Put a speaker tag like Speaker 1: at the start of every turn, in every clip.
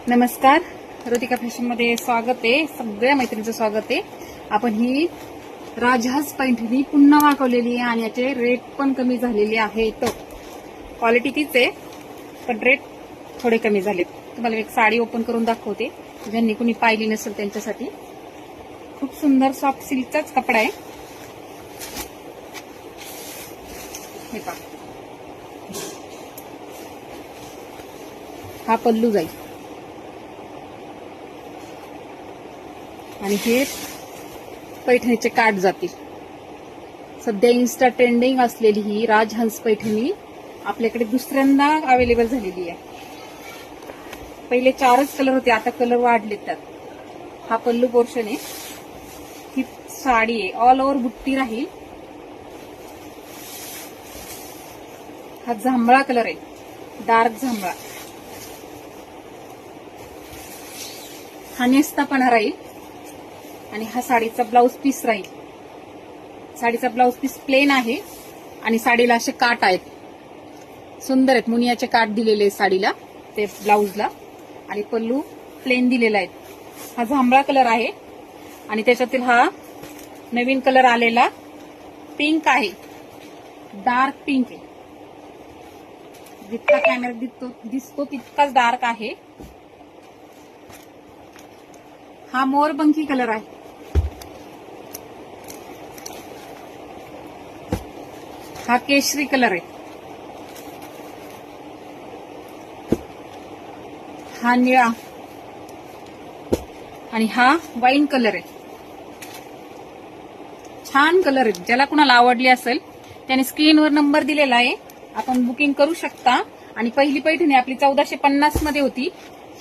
Speaker 1: नमस्कार, ऋतिका फॅशन मध्ये स्वागत आहे. सगळ्या मैत्रिणींचं स्वागत आहे. आपण ही राजहंस पैठणी पुन्हा मागवलेली आहे आणि याचे रेट पण कमी झालेले आहेत. क्वालिटी तीच आहे पण रेट थोडे कमी झालेत. तुम्हाला एक साडी ओपन करून दाखवते, ज्यांनी कुणी पाहिली नसेल त्यांच्यासाठी. खूप सुंदर सॉफ्ट सिल्कचाच कपडा आहे. हे पहा, हा पल्लू जाईल आणि हे पैठणीचे काठ जातील. सध्या इन्स्टा ट्रेंडिंग असलेली ही राजहंस पैठणी आपल्याकडे दुसऱ्यांदा अवेलेबल झालेली आहे. पहिले 4च कलर होते, आता कलर वाढलेत त्यात. हा पल्लू पोर्शन आहे. ही साडी आहे, ऑल ओव्हर बुट्टी राहील. हा जांभळा कलर आहे, डार्क जांभळा. हा नेस्तापणा राहील आणि हा साडीचा ब्लाउज पीस राहील. साडीचा ब्लाउज पीस प्लेन आहे आणि साडीला असे काठ आहेत, सुंदर आहेत. मुनियाचे काठ दिलेले आहेत साडीला, ते ब्लाउजला. आणि पल्लू प्लेन दिलेला आहे. हा जांभळा कलर आहे आणि त्याच्यातील हा नवीन कलर आलेला पिंक आहे, डार्क पिंक आहे. जितका कॅमेरा दिसतो तितकाच डार्क आहे. हा मोरपंखी कलर आहे. हा केशरी कलर आहे. हा निळा आणि हा वाईन कलर आहे. छान कलर आहे. ज्याला कुणाला आवडली असेल त्याने स्क्रीनवर नंबर दिलेला आहे, आपण बुकिंग करू शकता. आणि पहिली पैठणी आपली 1450 मध्ये होती,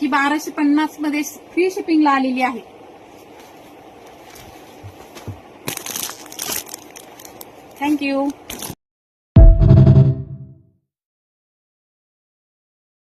Speaker 1: ही 1250 मध्ये फ्री शिपिंगला आलेली आहे. थँक्यू.